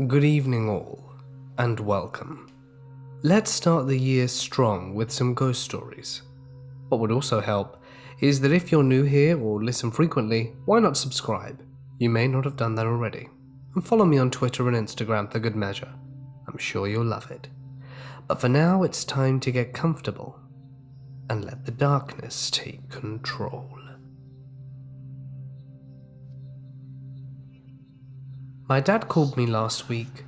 Good evening all, and welcome. Let's start the year strong with some ghost stories. What would also help is that if you're new here or listen frequently, why not subscribe? You may not have done that already. And follow me on Twitter and Instagram for good measure. I'm sure you'll love it. But for now, it's time to get comfortable and let the darkness take control. My dad called me last week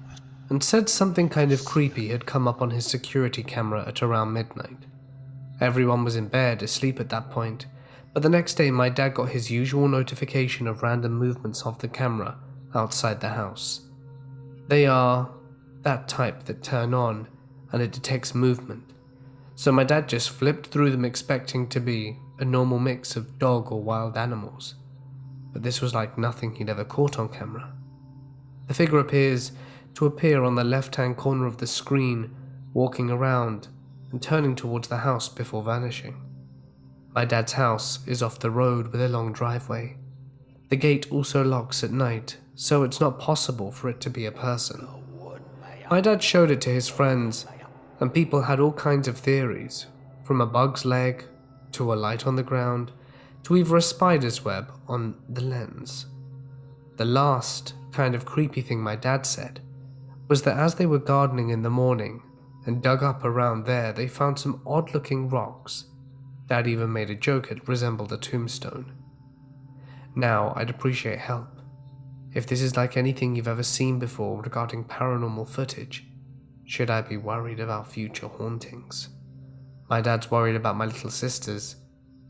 and said something kind of creepy had come up on his security camera at around midnight. Everyone was in bed, asleep at that point, but the next day my dad got his usual notification of random movements of the camera outside the house. They are that type that turn on and it detects movement. So my dad just flipped through them expecting to be a normal mix of dog or wild animals. But this was like nothing he'd ever caught on camera. The figure appears to appear on the left-hand corner of the screen, walking around and turning towards the house before vanishing. My dad's house is off the road with a long driveway. The gate also locks at night, so it's not possible for it to be a person. My dad showed it to his friends, and people had all kinds of theories, from a bug's leg, to a light on the ground, to even a spider's web on the lens. The last kind of creepy thing my dad said was that as they were gardening in the morning and dug up around there, they found some odd-looking rocks. Dad even made a joke it resembled a tombstone. Now, I'd appreciate help. If this is like anything you've ever seen before regarding paranormal footage, should I be worried about future hauntings? My dad's worried about my little sisters,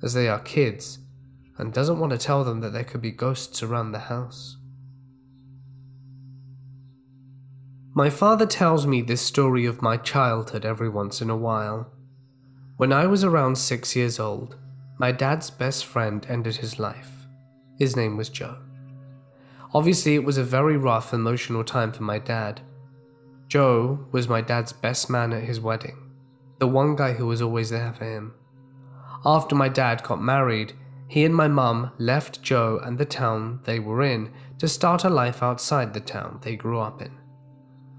as they are kids, and doesn't want to tell them that there could be ghosts around the house. My father tells me this story of my childhood every once in a while. When I was around 6 years old, my dad's best friend ended his life. His name was Joe. Obviously, it was a very rough, emotional time for my dad. Joe was my dad's best man at his wedding, the one guy who was always there for him. After my dad got married, he and my mum left Joe and the town they were in to start a life outside the town they grew up in.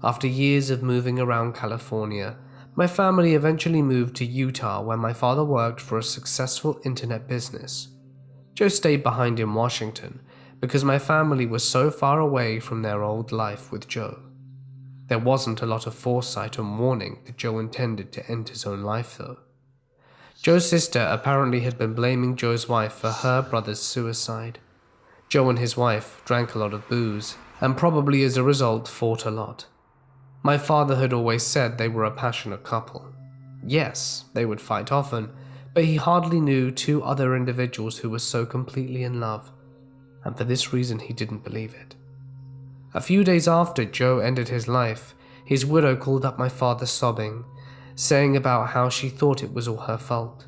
After years of moving around California, my family eventually moved to Utah, where my father worked for a successful internet business. Joe stayed behind in Washington because my family was so far away from their old life with Joe. There wasn't a lot of foresight and warning that Joe intended to end his own life though. Joe's sister apparently had been blaming Joe's wife for her brother's suicide. Joe and his wife drank a lot of booze and probably as a result fought a lot. My father had always said they were a passionate couple. Yes, they would fight often, but he hardly knew two other individuals who were so completely in love, and for this reason he didn't believe it. A few days after Joe ended his life, his widow called up my father sobbing, saying about how she thought it was all her fault.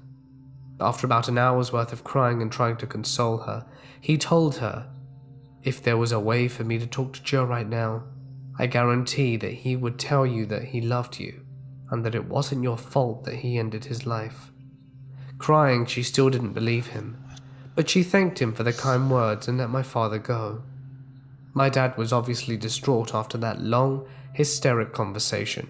After about an hour's worth of crying and trying to console her, he told her, "If there was a way for me to talk to Joe right now, I guarantee that he would tell you that he loved you and that it wasn't your fault that he ended his life." Crying, she still didn't believe him, but she thanked him for the kind words and let my father go. My dad was obviously distraught after that long, hysteric conversation.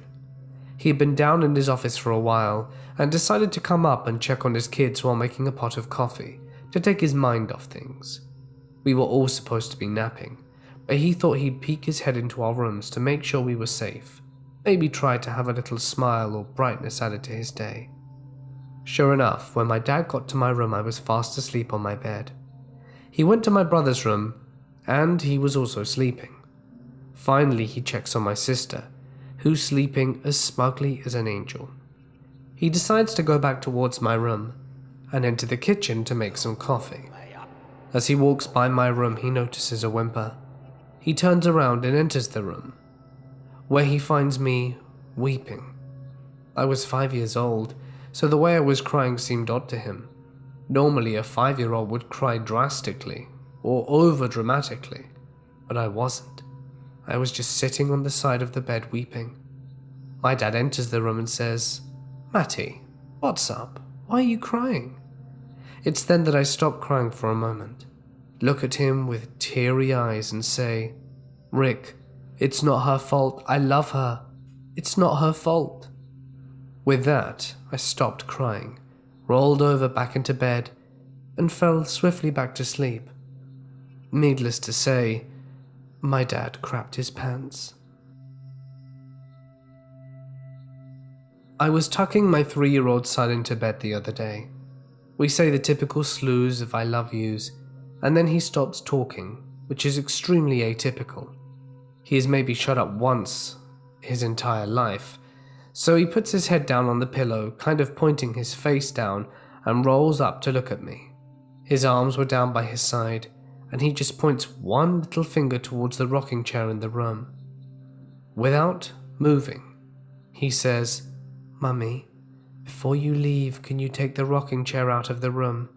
He had been down in his office for a while and decided to come up and check on his kids while making a pot of coffee to take his mind off things. We were all supposed to be napping, but he thought he'd peek his head into our rooms to make sure we were safe, maybe try to have a little smile or brightness added to his day. Sure enough, when my dad got to my room, I was fast asleep on my bed. He went to my brother's room, and he was also sleeping. Finally, he checks on my sister, who's sleeping as smugly as an angel. He decides to go back towards my room and enter the kitchen to make some coffee. As he walks by my room, he notices a whimper. He turns around and enters the room, where he finds me weeping. I was 5 years old, so the way I was crying seemed odd to him. Normally, a 5-year-old would cry drastically or over-dramatically, but I wasn't. I was just sitting on the side of the bed weeping. My dad enters the room and says, "Matty, what's up? Why are you crying?" It's then that I stop crying for a moment, look at him with teary eyes and say, "Rick, It's not her fault. I love her. It's not her fault. With that, I stopped crying, rolled over back into bed, and fell swiftly back to sleep. Needless to say, my dad crapped his pants. I was tucking my 3-year-old son into bed the other day. We say the typical slews of I love yous, and then he stops talking, which is extremely atypical. He has maybe shut up once his entire life, so he puts his head down on the pillow, kind of pointing his face down, and rolls up to look at me. His arms were down by his side, and he just points one little finger towards the rocking chair in the room. Without moving, he says, "Mummy, before you leave, can you take the rocking chair out of the room,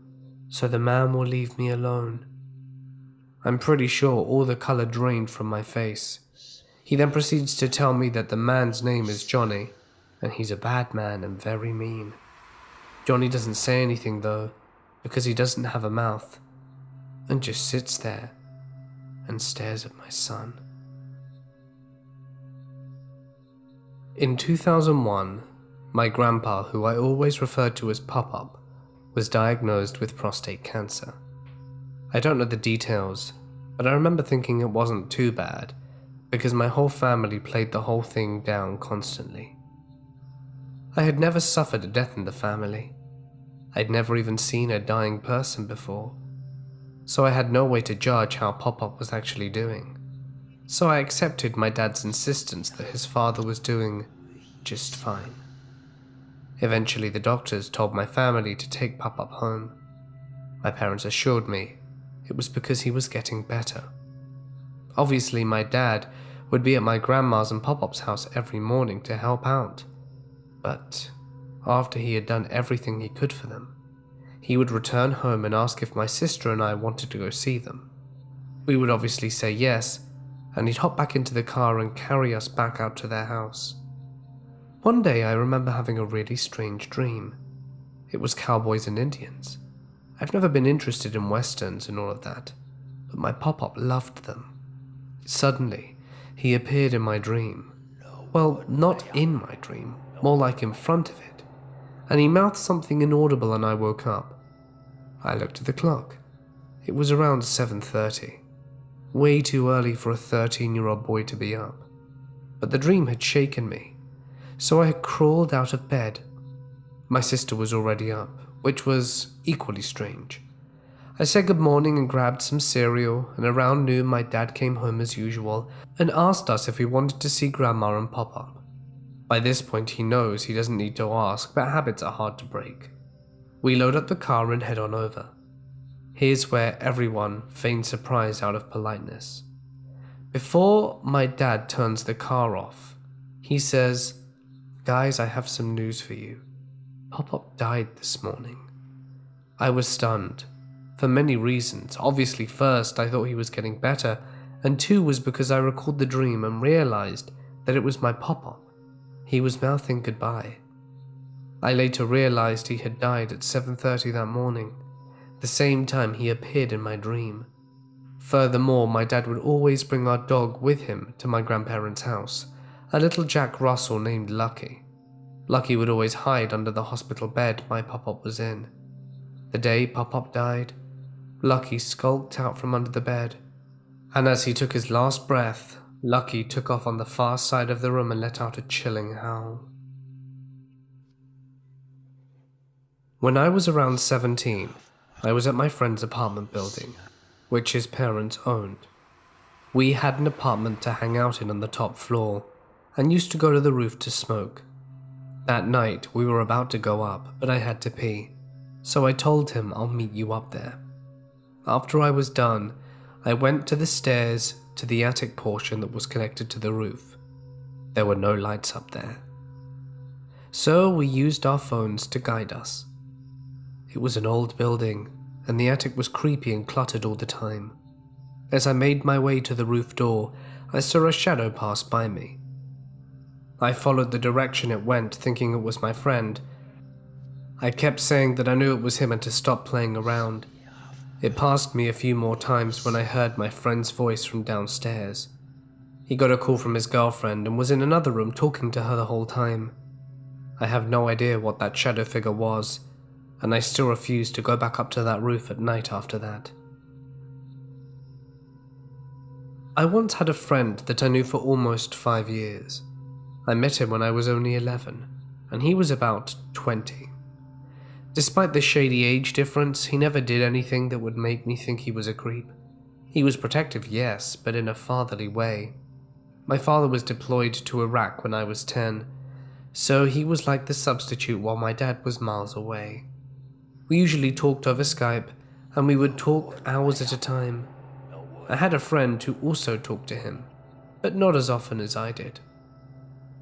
so the man will leave me alone?" I'm pretty sure all the colour drained from my face. He then proceeds to tell me that the man's name is Johnny, and he's a bad man and very mean. Johnny doesn't say anything though, because he doesn't have a mouth, and just sits there and stares at my son. In 2001, my grandpa, who I always referred to as Pop-Up, was diagnosed with prostate cancer. I don't know the details, but I remember thinking it wasn't too bad, because my whole family played the whole thing down constantly. I had never suffered a death in the family. I'd never even seen a dying person before, so I had no way to judge how Pop-Up was actually doing. So I accepted my dad's insistence that his father was doing just fine. Eventually the doctors told my family to take Pop-Up home. My parents assured me it was because he was getting better. Obviously my dad would be at my grandma's and Pop-Up's house every morning to help out, but after he had done everything he could for them, he would return home and ask if my sister and I wanted to go see them. We would obviously say yes, and he'd hop back into the car and carry us back out to their house. One day I remember having a really strange dream. It was cowboys and Indians. I've never been interested in westerns and all of that, but my Pop-Up loved them. Suddenly, he appeared in my dream. Well, not in my dream, more like in front of it, and he mouthed something inaudible and I woke up. I looked at the clock. It was around 7:30. Way too early for a 13-year-old boy to be up. But the dream had shaken me, so I had crawled out of bed. My sister was already up, which was equally strange. I said good morning and grabbed some cereal, and around noon my dad came home as usual and asked us if we wanted to see Grandma and Pop-Up. By this point he knows he doesn't need to ask, but habits are hard to break. We load up the car and head on over. Here's where everyone feigns surprise out of politeness. Before my dad turns the car off, he says, "Guys, I have some news for you. Pop-Up died this morning." I was stunned, for many reasons. Obviously, first, I thought he was getting better, and two was because I recalled the dream and realized that it was my Pop-Up. He was mouthing goodbye. I later realized he had died at 7:30 that morning, the same time he appeared in my dream. Furthermore, my dad would always bring our dog with him to my grandparents' house, a little Jack Russell named Lucky. Lucky would always hide under the hospital bed my Pop-Up was in. The day Pop-Up died, Lucky skulked out from under the bed, and as he took his last breath, Lucky took off on the far side of the room and let out a chilling howl. When I was around 17, I was at my friend's apartment building, which his parents owned. We had an apartment to hang out in on the top floor, and used to go to the roof to smoke. That night, we were about to go up, but I had to pee, so I told him I'll meet you up there. After I was done, I went to the stairs to the attic portion that was connected to the roof. There were no lights up there, so we used our phones to guide us. It was an old building, and the attic was creepy and cluttered all the time. As I made my way to the roof door, I saw a shadow pass by me. I followed the direction it went, thinking it was my friend. I kept saying that I knew it was him and to stop playing around. It passed me a few more times when I heard my friend's voice from downstairs. He got a call from his girlfriend and was in another room talking to her the whole time. I have no idea what that shadow figure was, and I still refuse to go back up to that roof at night after that. I once had a friend that I knew for almost 5 years. I met him when I was only 11, and he was about 20. Despite the shady age difference, he never did anything that would make me think he was a creep. He was protective, yes, but in a fatherly way. My father was deployed to Iraq when I was 10, so he was like the substitute while my dad was miles away. We usually talked over Skype, and we would talk hours at a time. I had a friend who also talked to him, but not as often as I did.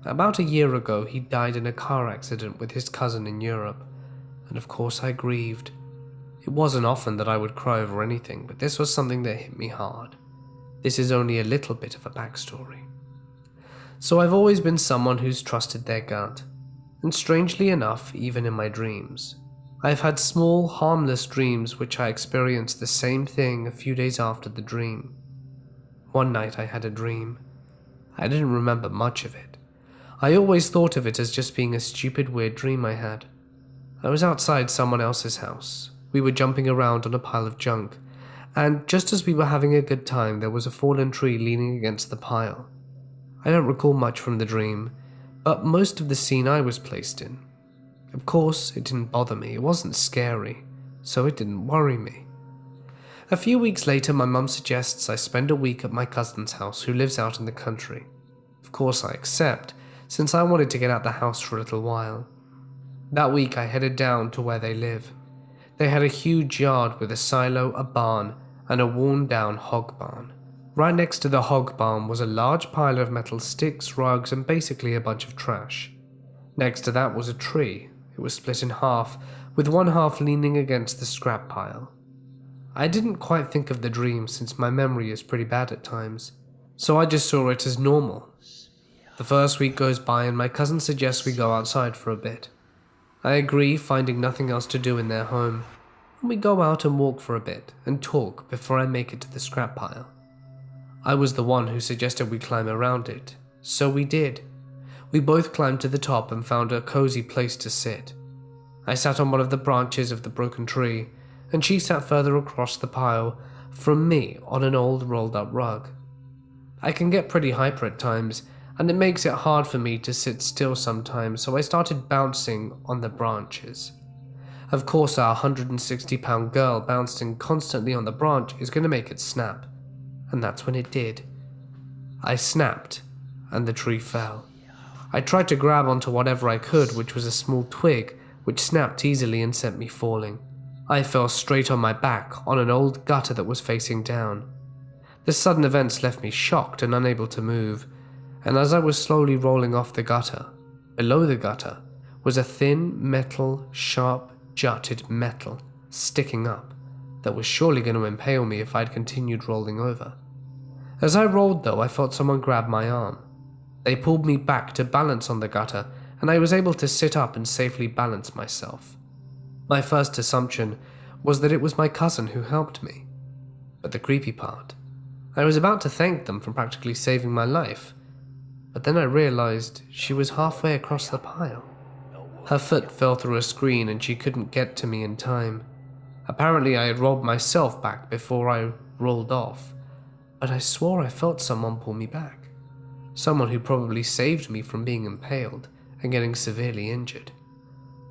About a year ago, he died in a car accident with his cousin in Europe, and of course I grieved. It wasn't often that I would cry over anything, but this was something that hit me hard. This is only a little bit of a backstory. So I've always been someone who's trusted their gut, and strangely enough, even in my dreams, I've had small, harmless dreams which I experienced the same thing a few days after the dream. One night I had a dream. I didn't remember much of it. I always thought of it as just being a stupid, weird dream I had. I was outside someone else's house. We were jumping around on a pile of junk, and just as we were having a good time, there was a fallen tree leaning against the pile. I don't recall much from the dream, but most of the scene I was placed in. Of course, it didn't bother me, it wasn't scary, so it didn't worry me. A few weeks later, my mum suggests I spend a week at my cousin's house who lives out in the country. Of course I accept, since I wanted to get out the house for a little while. That week I headed down to where they live. They had a huge yard with a silo, a barn, and a worn-down hog barn. Right next to the hog barn was a large pile of metal sticks, rugs, and basically a bunch of trash. Next to that was a tree. It was split in half, with one half leaning against the scrap pile. I didn't quite think of the dream since my memory is pretty bad at times, so I just saw it as normal. The first week goes by and my cousin suggests we go outside for a bit. I agree, finding nothing else to do in their home, and we go out and walk for a bit and talk before I make it to the scrap pile. I was the one who suggested we climb around it, so we did. We both climbed to the top and found a cozy place to sit. I sat on one of the branches of the broken tree, and she sat further across the pile from me on an old rolled up rug. I can get pretty hyper at times, and it makes it hard for me to sit still sometimes, so I started bouncing on the branches. Of course, our 160-pound girl bouncing constantly on the branch is going to make it snap, and that's when it did. I snapped, and the tree fell. I tried to grab onto whatever I could, which was a small twig, which snapped easily and sent me falling. I fell straight on my back on an old gutter that was facing down. The sudden events left me shocked and unable to move, and as I was slowly rolling off the gutter, below the gutter was a thin metal, sharp, jutted metal sticking up that was surely going to impale me if I'd continued rolling over. As I rolled though, I felt someone grab my arm. They pulled me back to balance on the gutter, and I was able to sit up and safely balance myself. My first assumption was that it was my cousin who helped me. But the creepy part, I was about to thank them for practically saving my life, but then I realized she was halfway across the pile. Her foot fell through a screen and she couldn't get to me in time. Apparently I had rolled myself back before I rolled off, but I swore I felt someone pull me back. Someone who probably saved me from being impaled and getting severely injured.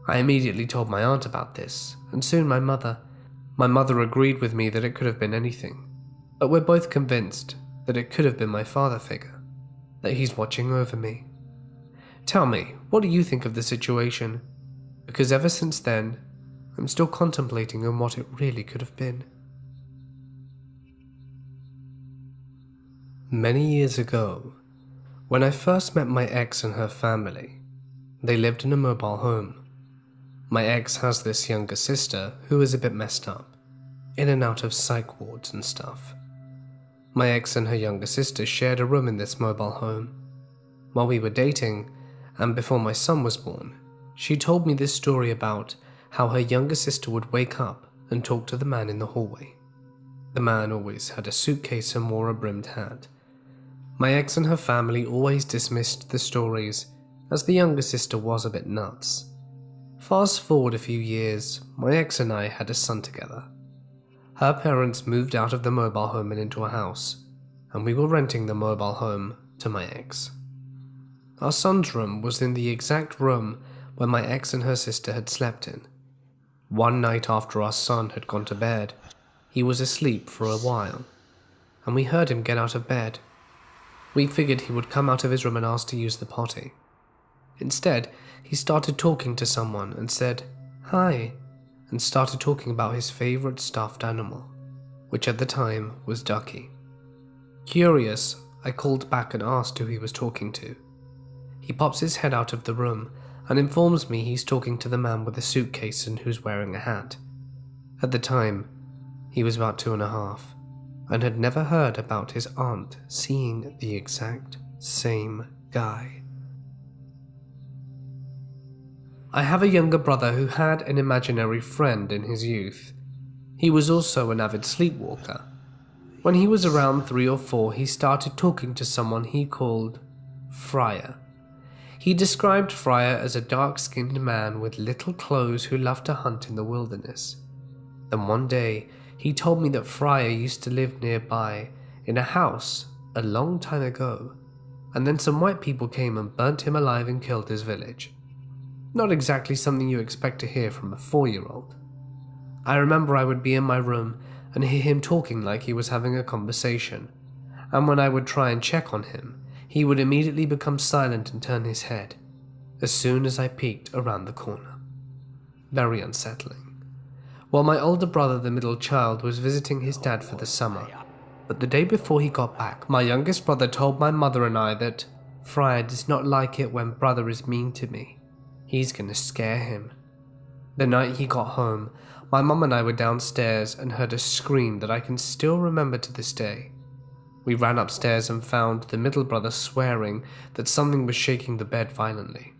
I immediately told my aunt about this, and soon my mother. My mother agreed with me that it could have been anything, but we're both convinced that it could have been my father figure, that he's watching over me. Tell me, what do you think of the situation? Because ever since then, I'm still contemplating on what it really could have been. Many years ago, when I first met my ex and her family, they lived in a mobile home. My ex has this younger sister who is a bit messed up, in and out of psych wards and stuff. My ex and her younger sister shared a room in this mobile home. While we were dating, and before my son was born, she told me this story about how her younger sister would wake up and talk to the man in the hallway. The man always had a suitcase and wore a brimmed hat. My ex and her family always dismissed the stories, as the younger sister was a bit nuts. Fast forward a few years, my ex and I had a son together. Her parents moved out of the mobile home and into a house, and we were renting the mobile home to my ex. Our son's room was in the exact room where my ex and her sister had slept in. One night after our son had gone to bed, he was asleep for a while, and we heard him get out of bed. We figured he would come out of his room and ask to use the potty. Instead, he started talking to someone and said, "Hi," and started talking about his favorite stuffed animal, which at the time was Ducky. Curious, I called back and asked who he was talking to. He pops his head out of the room and informs me he's talking to the man with the suitcase and who's wearing a hat. At the time, he was about 2.5 and had never heard about his aunt seeing the exact same guy. I have a younger brother who had an imaginary friend in his youth. He was also an avid sleepwalker. When he was around 3 or 4, he started talking to someone he called Friar. He described Friar as a dark-skinned man with little clothes who loved to hunt in the wilderness. Then one day, he told me that Friar used to live nearby in a house a long time ago, and then some white people came and burnt him alive and killed his village. Not exactly something you expect to hear from a 4-year-old. I remember I would be in my room and hear him talking like he was having a conversation, and when I would try and check on him, he would immediately become silent and turn his head as soon as I peeked around the corner. Very unsettling. Well, my older brother, the middle child, was visiting his dad for the summer, but the day before he got back, my youngest brother told my mother and I that Friar does not like it when brother is mean to me. He's gonna scare him. The night he got home, my mum and I were downstairs and heard a scream that I can still remember to this day. We ran upstairs and found the middle brother swearing that something was shaking the bed violently.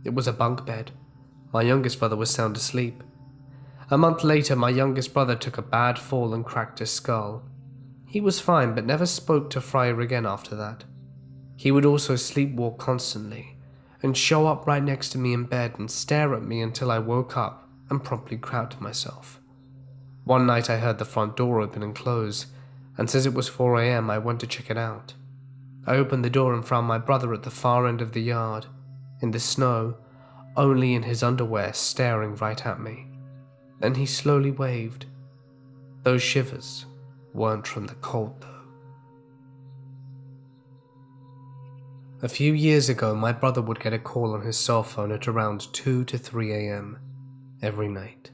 It was a bunk bed. My youngest brother was sound asleep. A month later, my youngest brother took a bad fall and cracked his skull. He was fine but never spoke to Friar again after that. He would also sleepwalk constantly and show up right next to me in bed and stare at me until I woke up and promptly crouched myself. One night I heard the front door open and close, and since it was 4 a.m. I went to check it out. I opened the door and found my brother at the far end of the yard, in the snow, only in his underwear, staring right at me. Then he slowly waved. Those shivers weren't from the cold though. A few years ago, my brother would get a call on his cell phone at around 2 to 3 a.m. every night.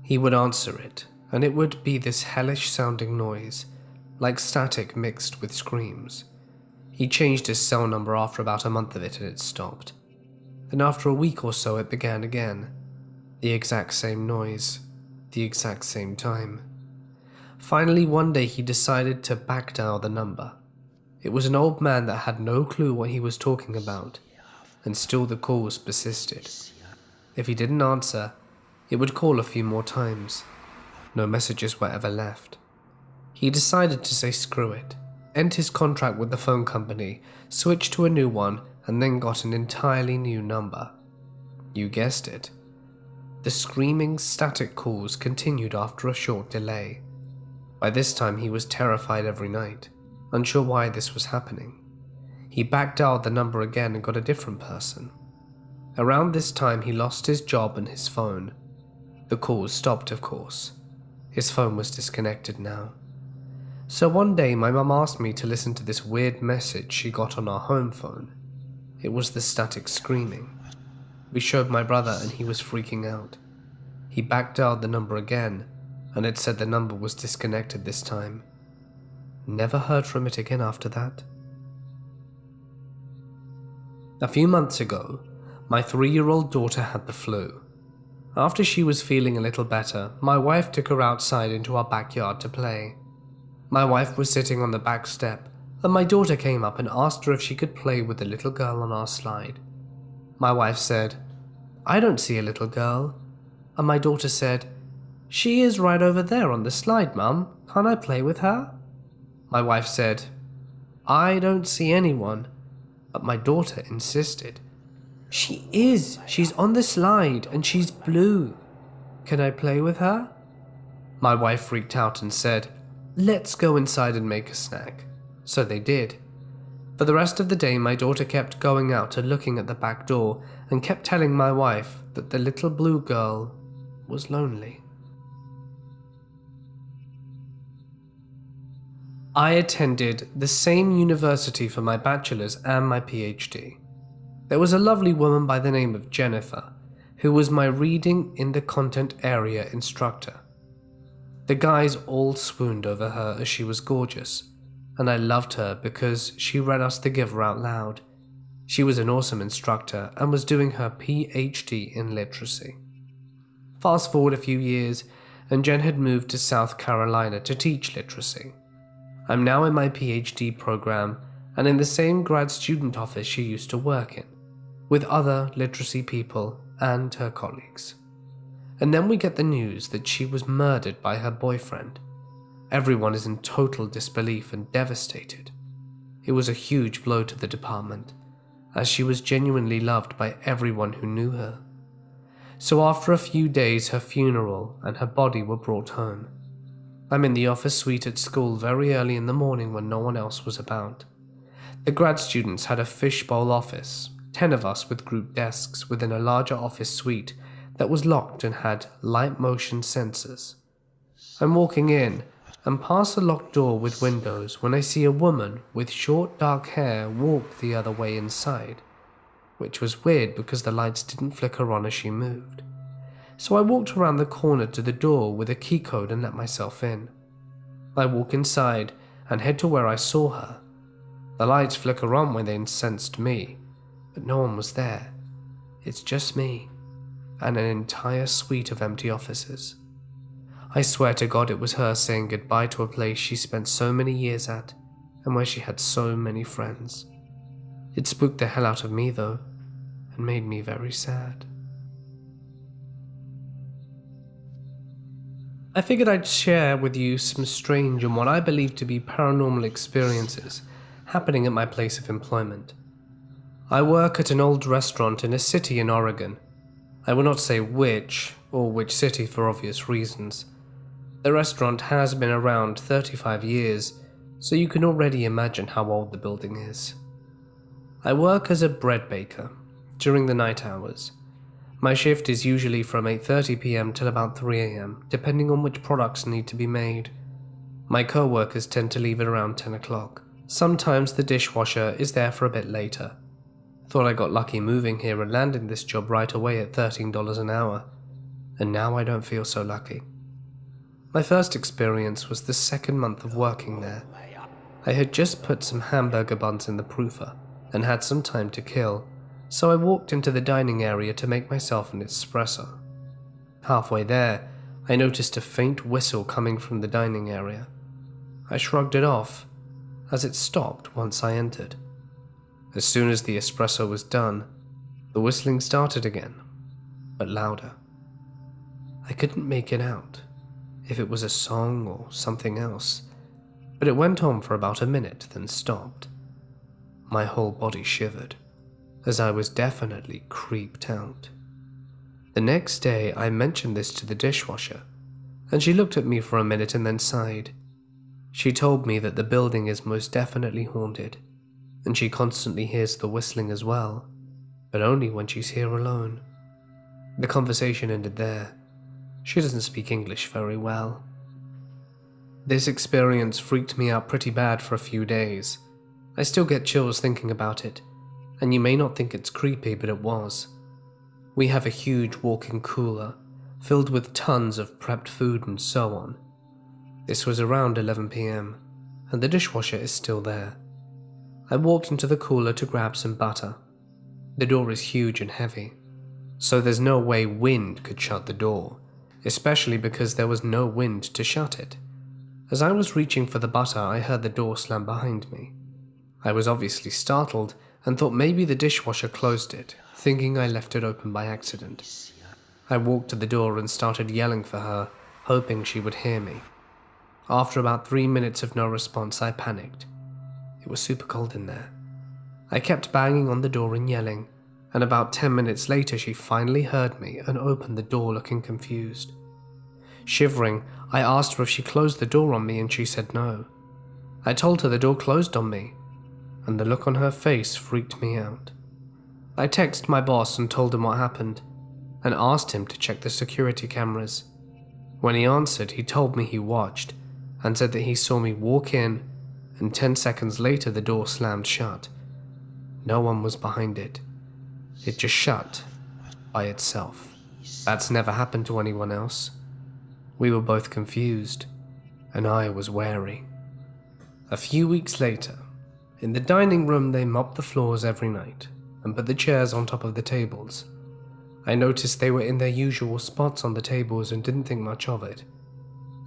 He would answer it, and it would be this hellish sounding noise, like static mixed with screams. He changed his cell number after about a month of it and it stopped. Then after a week or so it began again. The exact same noise, the exact same time. Finally one day he decided to backdial the number. It was an old man that had no clue what he was talking about, and still the calls persisted. If he didn't answer, it would call a few more times. No messages were ever left. He decided to say screw it, end his contract with the phone company, switched to a new one, and then got an entirely new number. You guessed it. The screaming static calls continued after a short delay. By this time he was terrified every night, unsure why this was happening. He backdialed the number again and got a different person. Around this time he lost his job and his phone. The calls stopped, of course. His phone was disconnected now. So one day my mum asked me to listen to this weird message she got on our home phone. It was the static screaming. We showed my brother and he was freaking out. He backdialed the number again, and it said the number was disconnected this time. Never heard from it again after that. A few months ago, my 3-year-old daughter had the flu. After she was feeling a little better, my wife took her outside into our backyard to play. My wife was sitting on the back step, and my daughter came up and asked her if she could play with the little girl on our slide. My wife said, "I don't see a little girl." And my daughter said, "She is right over there on the slide, Mum. Can't I play with her?" My wife said, I don't see anyone, but my daughter insisted. She is. She's on the slide and she's blue. Can I play with her? My wife freaked out and said, let's go inside and make a snack. So they did. For the rest of the day, my daughter kept going out and looking at the back door and kept telling my wife that the little blue girl was lonely. I attended the same university for my bachelor's and my PhD. There was a lovely woman by the name of Jennifer, who was my reading in the content area instructor. The guys all swooned over her as she was gorgeous, and I loved her because she read us The Giver out loud. She was an awesome instructor and was doing her PhD in literacy. Fast forward a few years, and Jen had moved to South Carolina to teach literacy. I'm now in my PhD program and in the same grad student office she used to work in, with other literacy people and her colleagues. And then we get the news that she was murdered by her boyfriend. Everyone is in total disbelief and devastated. It was a huge blow to the department, as she was genuinely loved by everyone who knew her. So after a few days, her funeral and her body were brought home. I'm in the office suite at school very early in the morning when no one else was about. The grad students had a fishbowl office, 10 of us with group desks within a larger office suite that was locked and had light motion sensors. I'm walking in and past a locked door with windows when I see a woman with short dark hair walk the other way inside, which was weird because the lights didn't flicker on as she moved. So I walked around the corner to the door with a key code and let myself in. I walk inside and head to where I saw her. The lights flicker on when they sensed me, but no one was there. It's just me and an entire suite of empty offices. I swear to God it was her saying goodbye to a place she spent so many years at and where she had so many friends. It spooked the hell out of me though, and made me very sad. I figured I'd share with you some strange and what I believe to be paranormal experiences happening at my place of employment. I work at an old restaurant in a city in Oregon. I will not say which or which city for obvious reasons. The restaurant has been around 35 years, so you can already imagine how old the building is. I work as a bread baker during the night hours. My shift is usually from 8:30 p.m. till about 3 a.m., depending on which products need to be made. My co-workers tend to leave at around 10 o'clock. Sometimes the dishwasher is there for a bit later. Thought I got lucky moving here and landing this job right away at $13 an hour, and now I don't feel so lucky. My first experience was the second month of working there. I had just put some hamburger buns in the proofer and had some time to kill, so I walked into the dining area to make myself an espresso. Halfway there, I noticed a faint whistle coming from the dining area. I shrugged it off, as it stopped once I entered. As soon as the espresso was done, the whistling started again, but louder. I couldn't make it out, if it was a song or something else, but it went on for about a minute, then stopped. My whole body shivered, as I was definitely creeped out. The next day, I mentioned this to the dishwasher, and she looked at me for a minute and then sighed. She told me that the building is most definitely haunted, and she constantly hears the whistling as well, but only when she's here alone. The conversation ended there. She doesn't speak English very well. This experience freaked me out pretty bad for a few days. I still get chills thinking about it, and you may not think it's creepy, but it was. We have a huge walk-in cooler, filled with tons of prepped food and so on. This was around 11 p.m, and the dishwasher is still there. I walked into the cooler to grab some butter. The door is huge and heavy, so there's no way wind could shut the door, especially because there was no wind to shut it. As I was reaching for the butter, I heard the door slam behind me. I was obviously startled and thought maybe the dishwasher closed it, thinking I left it open by accident. I walked to the door and started yelling for her, hoping she would hear me. After about 3 minutes of no response, I panicked. It was super cold in there. I kept banging on the door and yelling, and about 10 minutes later she finally heard me and opened the door looking confused. Shivering, I asked her if she closed the door on me and she said no. I told her the door closed on me, and the look on her face freaked me out. I texted my boss and told him what happened, and asked him to check the security cameras. When he answered, he told me he watched, and said that he saw me walk in, and 10 seconds later the door slammed shut. No one was behind it. It just shut by itself. That's never happened to anyone else. We were both confused, and I was wary. A few weeks later, in the dining room they mopped the floors every night and put the chairs on top of the tables. I noticed they were in their usual spots on the tables and didn't think much of it.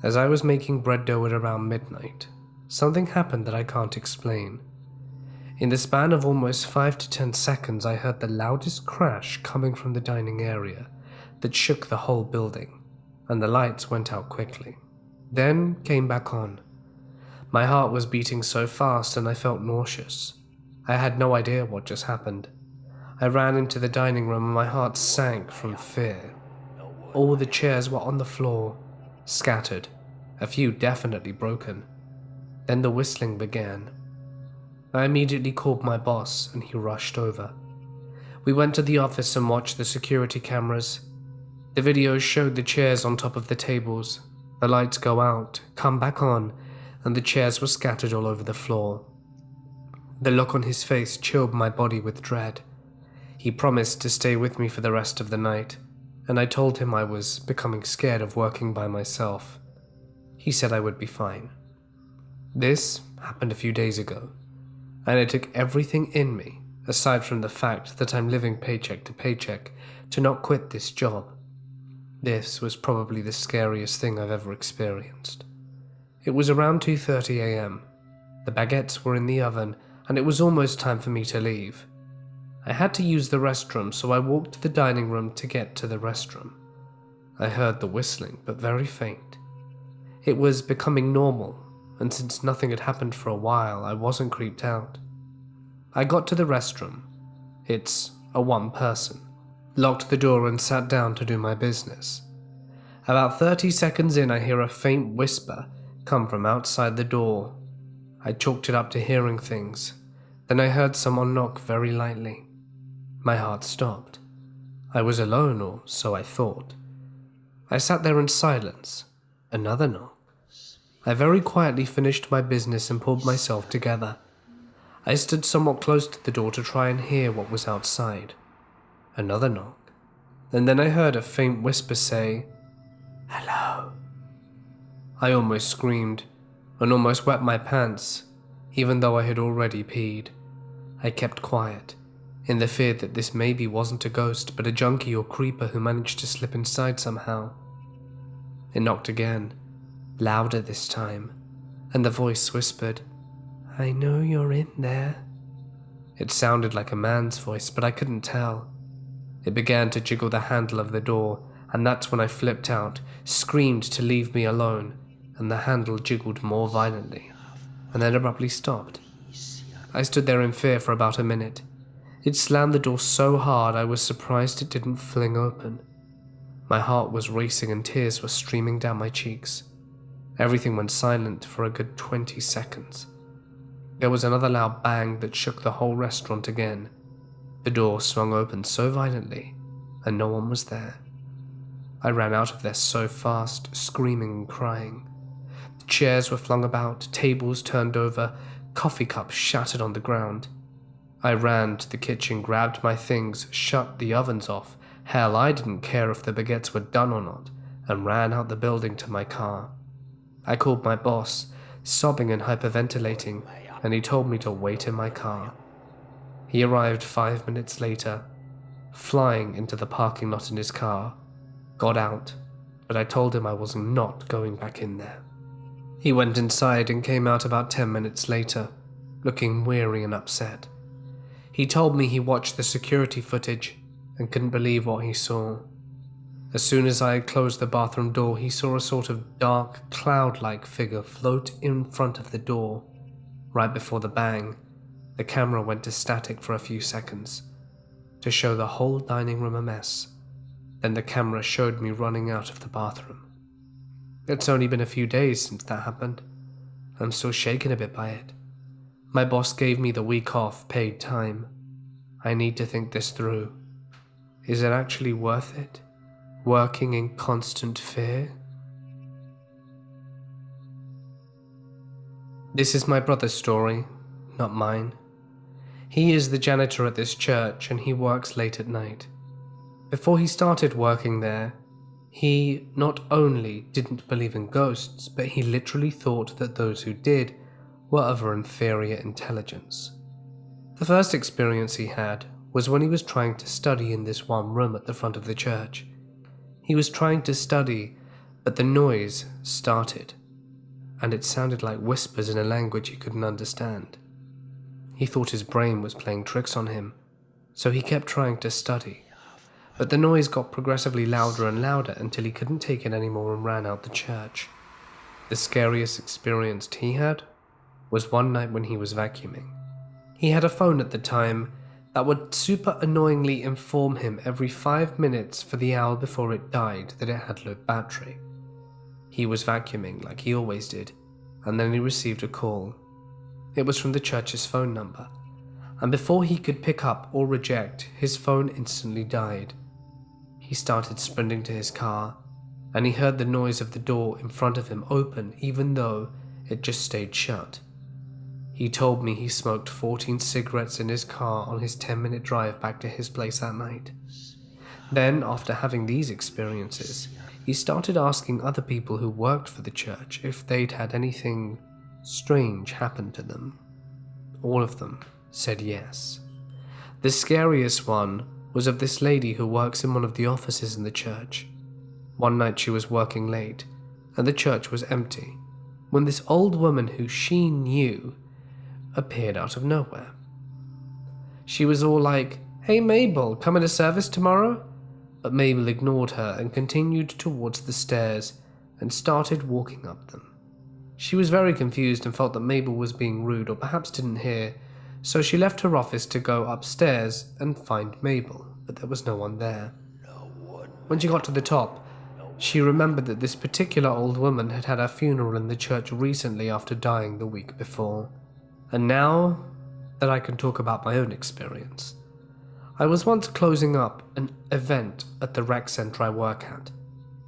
As I was making bread dough at around midnight, something happened that I can't explain. In the span of almost 5 to 10 seconds, I heard the loudest crash coming from the dining area that shook the whole building, and the lights went out quickly, then came back on. My heart was beating so fast and I felt nauseous. I had no idea what just happened. I ran into the dining room and my heart sank from fear. All the chairs were on the floor, scattered, a few definitely broken. Then the whistling began. I immediately called my boss and he rushed over. We went to the office and watched the security cameras. The videos showed the chairs on top of the tables, the lights go out, come back on, and the chairs were scattered all over the floor. The look on his face chilled my body with dread. He promised to stay with me for the rest of the night, and I told him I was becoming scared of working by myself. He said I would be fine. This happened a few days ago, and it took everything in me, aside from the fact that I'm living paycheck to paycheck, to not quit this job. This was probably the scariest thing I've ever experienced. It was around 2:30 a.m. The baguettes were in the oven, and it was almost time for me to leave. I had to use the restroom, so I walked to the dining room to get to the restroom. I heard the whistling, but very faint. It was becoming normal, and since nothing had happened for a while, I wasn't creeped out. I got to the restroom. It's a one-person. Locked the door and sat down to do my business. About 30 seconds in, I hear a faint whisper come from outside the door. I chalked it up to hearing things. Then I heard someone knock very lightly. My heart stopped. I was alone, or so I thought. I sat there in silence. Another knock. I very quietly finished my business and pulled myself together. I stood somewhat close to the door to try and hear what was outside. Another knock. And then I heard a faint whisper say, "Hello." I almost screamed, and almost wet my pants, even though I had already peed. I kept quiet, in the fear that this maybe wasn't a ghost but a junkie or creeper who managed to slip inside somehow. It knocked again, louder this time, and the voice whispered, "I know you're in there." It sounded like a man's voice, but I couldn't tell. It began to jiggle the handle of the door, and that's when I flipped out, screamed to leave me alone, and the handle jiggled more violently, and then abruptly stopped. I stood there in fear for about a minute. It slammed the door so hard I was surprised it didn't fling open. My heart was racing and tears were streaming down my cheeks. Everything went silent for a good 20 seconds. There was another loud bang that shook the whole restaurant again. The door swung open so violently, and no one was there. I ran out of there so fast, screaming and crying. The chairs were flung about, tables turned over, coffee cups shattered on the ground. I ran to the kitchen, grabbed my things, shut the ovens off. Hell, I didn't care if the baguettes were done or not, and ran out the building to my car. I called my boss, sobbing and hyperventilating, and he told me to wait in my car. He arrived 5 minutes later, flying into the parking lot in his car, got out, but I told him I was not going back in there. He went inside and came out about 10 minutes later, looking weary and upset. He told me he watched the security footage and couldn't believe what he saw. As soon as I had closed the bathroom door, he saw a sort of dark, cloud-like figure float in front of the door. Right before the bang, the camera went to static for a few seconds to show the whole dining room a mess. Then the camera showed me running out of the bathroom. It's only been a few days since that happened. I'm still shaken a bit by it. My boss gave me the week off, paid time. I need to think this through. Is it actually worth it? Working in constant fear? This is my brother's story, not mine. He is the janitor at this church and he works late at night. Before he started working there, he not only didn't believe in ghosts, but he literally thought that those who did were of an inferior intelligence. The first experience he had was when he was trying to study in this one room at the front of the church. He was trying to study, but the noise started, and it sounded like whispers in a language he couldn't understand. He thought his brain was playing tricks on him, so he kept trying to study. But the noise got progressively louder and louder until he couldn't take it anymore and ran out the church. The scariest experience he had was one night when he was vacuuming. He had a phone at the time that would super annoyingly inform him every 5 minutes for the hour before it died that it had low battery. He was vacuuming like he always did, and then he received a call. It was from the church's phone number, and before he could pick up or reject, his phone instantly died. He started sprinting to his car, and he heard the noise of the door in front of him open even though it just stayed shut. He told me he smoked 14 cigarettes in his car on his 10-minute drive back to his place that night. Then, after having these experiences, he started asking other people who worked for the church if they'd had anything strange happen to them. All of them said yes. The scariest one was of this lady who works in one of the offices in the church. One night she was working late, and the church was empty, when this old woman who she knew appeared out of nowhere. She was all like, "Hey Mabel, coming to service tomorrow?" But Mabel ignored her and continued towards the stairs and started walking up them. She was very confused and felt that Mabel was being rude or perhaps didn't hear, so she left her office to go upstairs and find Mabel, but there was no one there. When she got to the top, she remembered that this particular old woman had had her funeral in the church recently after dying the week before. And now that I can talk about my own experience, I was once closing up an event at the rec center I work at.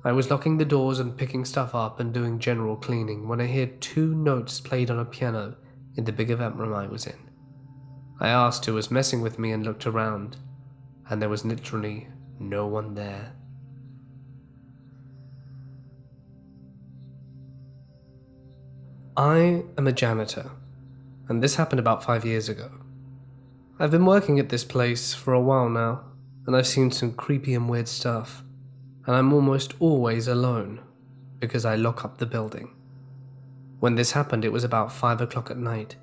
I was locking the doors and picking stuff up and doing general cleaning when I heard 2 notes played on a piano in the big event room I was in. I asked who was messing with me and looked around, and there was literally no one there. I am a janitor, and this happened about 5 years ago. I've been working at this place for a while now, and I've seen some creepy and weird stuff, and I'm almost always alone because I lock up the building. When this happened, it was about 5 o'clock at night.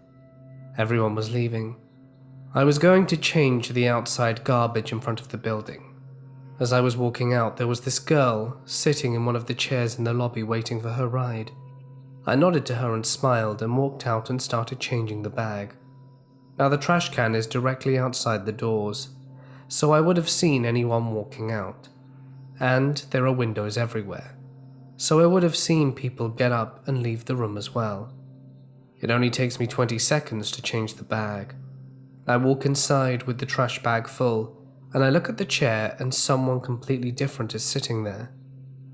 Everyone was leaving. I was going to change the outside garbage in front of the building. As I was walking out, there was this girl sitting in one of the chairs in the lobby waiting for her ride. I nodded to her and smiled and walked out and started changing the bag. Now the trash can is directly outside the doors, so I would have seen anyone walking out. And there are windows everywhere, so I would have seen people get up and leave the room as well. It only takes me 20 seconds to change the bag. I walk inside with the trash bag full, and I look at the chair and someone completely different is sitting there.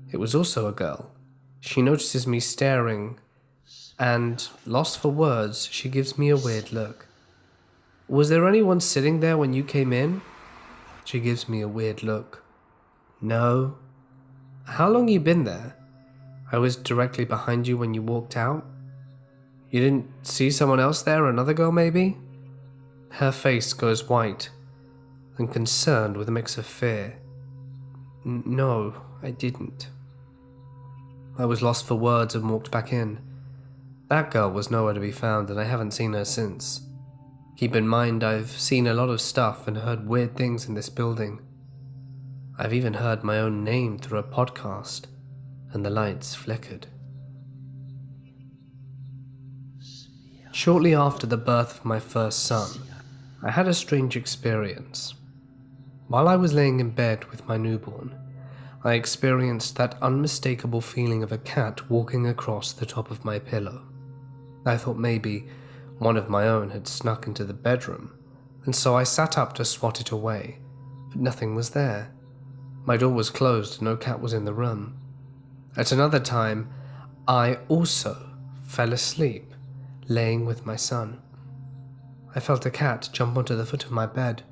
It was also a girl. She notices me staring, and, lost for words, she gives me a weird look. "Was there anyone sitting there when you came in?" She gives me a weird look. "No." "How long you been there?" "I was directly behind you when you walked out." "You didn't see someone else there, another girl maybe?" Her face goes white and concerned with a mix of fear. "No, I didn't." I was lost for words and walked back in. That girl was nowhere to be found and I haven't seen her since. Keep in mind, I've seen a lot of stuff and heard weird things in this building. I've even heard my own name through a podcast, and the lights flickered. Shortly after the birth of my first son, I had a strange experience. While I was laying in bed with my newborn, I experienced that unmistakable feeling of a cat walking across the top of my pillow. I thought maybe one of my own had snuck into the bedroom, and so I sat up to swat it away, but nothing was there. My door was closed and no cat was in the room. At another time, I also fell asleep, laying with my son. I felt a cat jump onto the foot of my bed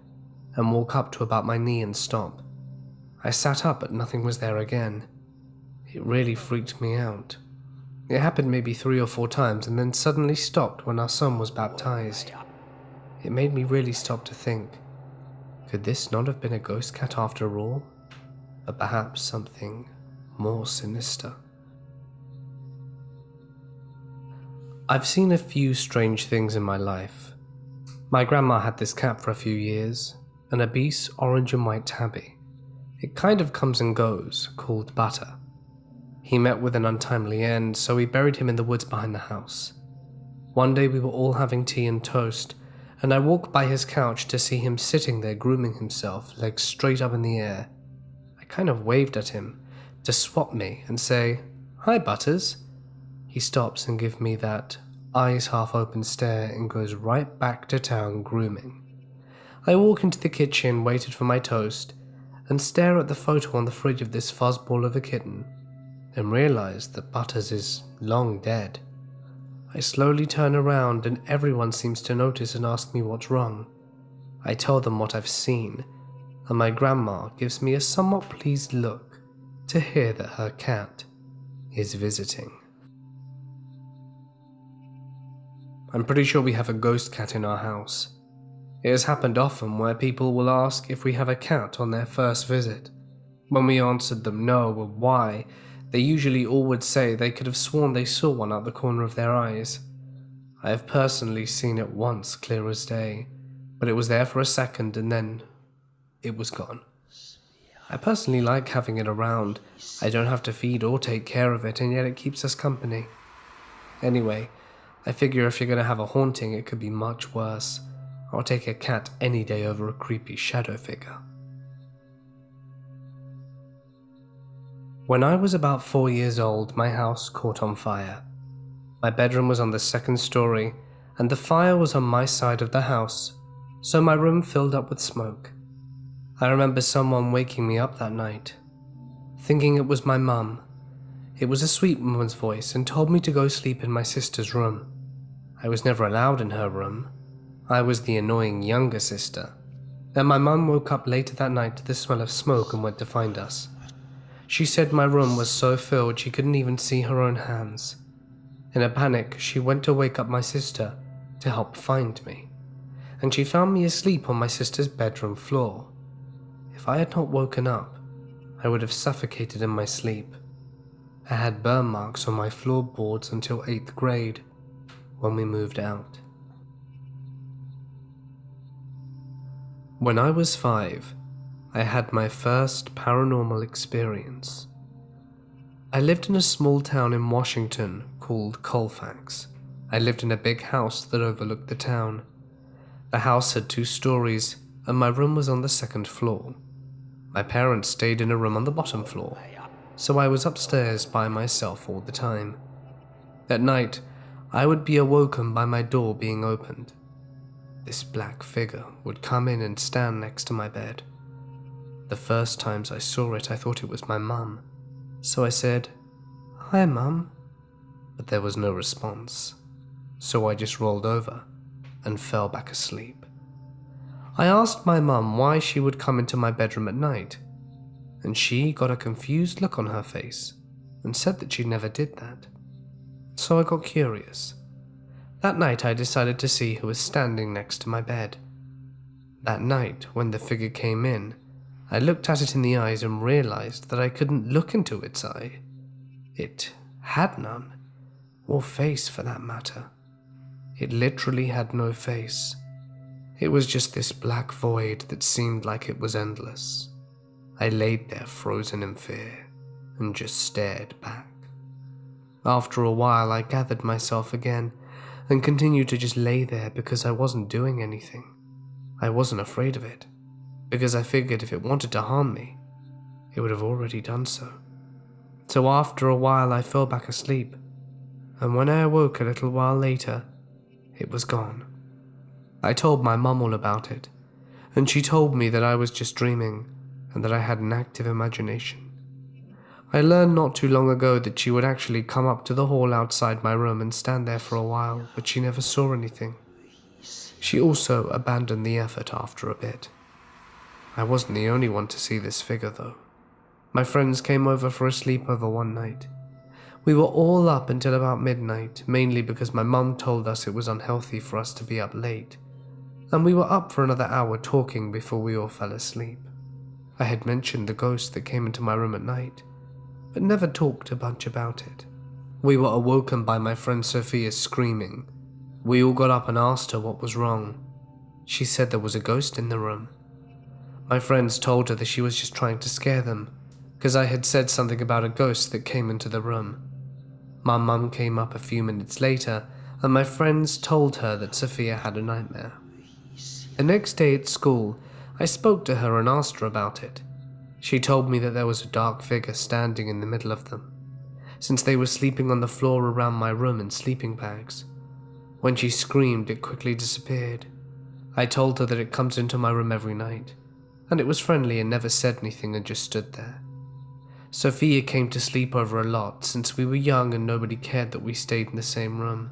and walk up to about my knee and stop. I sat up, but nothing was there again. It really freaked me out. It happened maybe 3 or 4 times and then suddenly stopped when our son was baptized. It made me really stop to think, could this not have been a ghost cat after all? But perhaps something more sinister. I've seen a few strange things in my life. My grandma had this cat for a few years, an obese orange and white tabby. It kind of comes and goes, called Butter. He met with an untimely end, so we buried him in the woods behind the house. One day we were all having tea and toast, and I walked by his couch to see him sitting there grooming himself, legs straight up in the air. I kind of waved at him to swap me and say, "Hi, Butters." He stops and gives me that eyes half open stare and goes right back to town grooming. I walk into the kitchen, waited for my toast, and stare at the photo on the fridge of this fuzzball of a kitten, and realize that Butters is long dead. I slowly turn around and everyone seems to notice and ask me what's wrong. I tell them what I've seen, and my grandma gives me a somewhat pleased look to hear that her cat is visiting. I'm pretty sure we have a ghost cat in our house. It has happened often where people will ask if we have a cat on their first visit. When we answered them no or why, they usually all would say they could have sworn they saw one out the corner of their eyes. I have personally seen it once, clear as day, but it was there for a second and then it was gone. I personally like having it around. I don't have to feed or take care of it, and yet it keeps us company. Anyway, I figure if you're going to have a haunting, it could be much worse. I'll take a cat any day over a creepy shadow figure. When I was about 4 years old, my house caught on fire. My bedroom was on the 2nd story, and the fire was on my side of the house, so my room filled up with smoke. I remember someone waking me up that night, thinking it was my mum. It was a sweet woman's voice and told me to go sleep in my sister's room. I was never allowed in her room. I was the annoying younger sister, and my mum woke up later that night to the smell of smoke and went to find us. She said my room was so filled she couldn't even see her own hands. In a panic, she went to wake up my sister to help find me, and she found me asleep on my sister's bedroom floor. If I had not woken up, I would have suffocated in my sleep. I had burn marks on my floorboards until 8th grade, when we moved out. When I was 5, I had my first paranormal experience. I lived in a small town in Washington called Colfax. I lived in a big house that overlooked the town. The house had 2 stories, and my room was on the 2nd floor. My parents stayed in a room on the bottom floor, so I was upstairs by myself all the time. At night, I would be awoken by my door being opened. This black figure would come in and stand next to my bed. The first times I saw it, I thought it was my mum, so I said, "Hi, Mum," but there was no response, so I just rolled over and fell back asleep. I asked my mum why she would come into my bedroom at night, and she got a confused look on her face and said that she never did that. So I got curious. That night I decided to see who was standing next to my bed. That night, when the figure came in, I looked at it in the eyes and realized that I couldn't look into its eye. It had none, or face for that matter. It literally had no face. It was just this black void that seemed like it was endless. I laid there frozen in fear and just stared back. After a while I gathered myself again and continued to just lay there because I wasn't doing anything. I wasn't afraid of it, because I figured if it wanted to harm me, it would have already done so. So after a while I fell back asleep, and when I awoke a little while later, it was gone. I told my mum all about it, and she told me that I was just dreaming and that I had an active imagination. I learned not too long ago that she would actually come up to the hall outside my room and stand there for a while, but she never saw anything. She also abandoned the effort after a bit. I wasn't the only one to see this figure though. My friends came over for a sleepover one night. We were all up until about midnight, mainly because my mum told us it was unhealthy for us to be up late, and we were up for another hour talking before we all fell asleep. I had mentioned the ghost that came into my room at night, but never talked a bunch about it. We were awoken by my friend Sophia screaming. We all got up and asked her what was wrong. She said there was a ghost in the room. My friends told her that she was just trying to scare them, because I had said something about a ghost that came into the room. My mum came up a few minutes later, and my friends told her that Sophia had a nightmare. The next day at school, I spoke to her and asked her about it. She told me that there was a dark figure standing in the middle of them, since they were sleeping on the floor around my room in sleeping bags. When she screamed, it quickly disappeared. I told her that it comes into my room every night, and it was friendly and never said anything and just stood there. Sophia came to sleep over a lot since we were young and nobody cared that we stayed in the same room.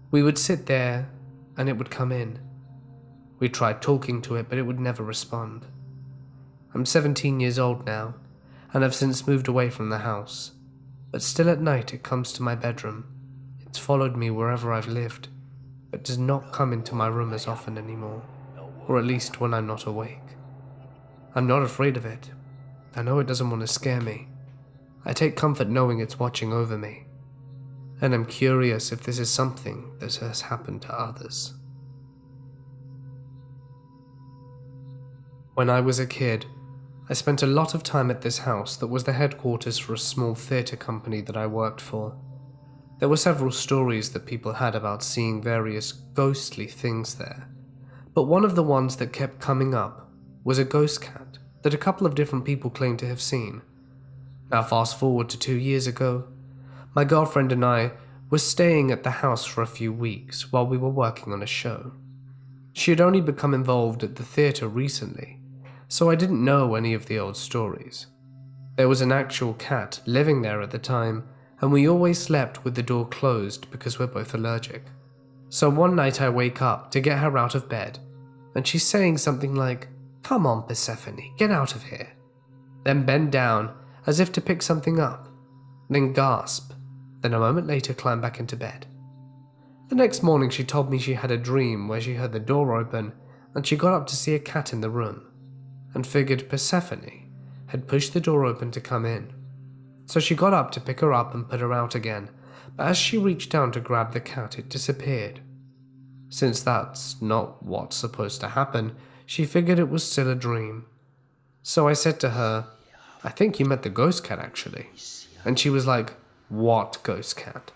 We would sit there and it would come in. We tried talking to it, but it would never respond. I'm 17 years old now, and have since moved away from the house, but still at night it comes to my bedroom. It's followed me wherever I've lived, but does not come into my room as often anymore, or at least when I'm not awake. I'm not afraid of it. I know it doesn't want to scare me. I take comfort knowing it's watching over me, and I'm curious if this is something that has happened to others. When I was a kid, I spent a lot of time at this house that was the headquarters for a small theatre company that I worked for. There were several stories that people had about seeing various ghostly things there, but one of the ones that kept coming up was a ghost cat that a couple of different people claimed to have seen. Now fast forward to 2 years ago, my girlfriend and I were staying at the house for a few weeks while we were working on a show. She had only become involved at the theatre recently, so I didn't know any of the old stories. There was an actual cat living there at the time, and we always slept with the door closed because we're both allergic. So one night I wake up to get her out of bed, and she's saying something like, "Come on, Persephone, get out of here." Then bend down as if to pick something up, then gasp, then a moment later climb back into bed. The next morning she told me she had a dream where she heard the door open and she got up to see a cat in the room, and figured Persephone had pushed the door open to come in. So she got up to pick her up and put her out again, but as she reached down to grab the cat, it disappeared. Since that's not what's supposed to happen, she figured it was still a dream. So I said to her, "I think you met the ghost cat actually." And she was like, "What ghost cat?"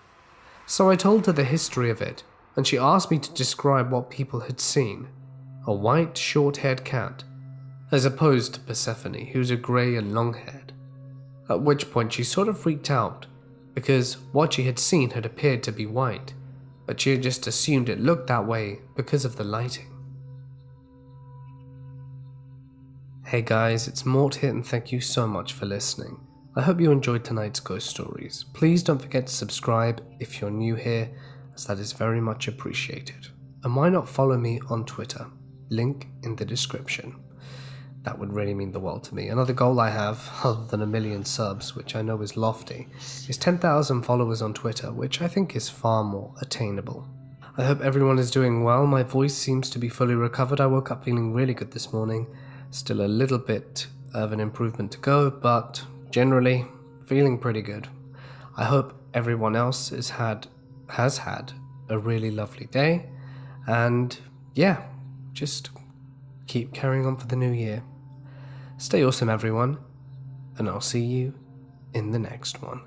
So I told her the history of it, and she asked me to describe what people had seen. A white, short-haired cat, as opposed to Persephone, who's a grey and long-haired. At which point she sort of freaked out, because what she had seen had appeared to be white, but she had just assumed it looked that way because of the lighting. Hey guys, it's Mort here, and thank you so much for listening. I hope you enjoyed tonight's ghost stories. Please don't forget to subscribe if you're new here, as that is very much appreciated. And why not follow me on Twitter? Link in the description. That would really mean the world to me. Another goal I have, other than 1 million subs, which I know is lofty, is 10,000 followers on Twitter, which I think is far more attainable. I hope everyone is doing well. My voice seems to be fully recovered. I woke up feeling really good this morning. Still a little bit of an improvement to go, but generally feeling pretty good. I hope everyone else has had a really lovely day, and yeah, just keep carrying on for the new year. Stay awesome everyone, and I'll see you in the next one.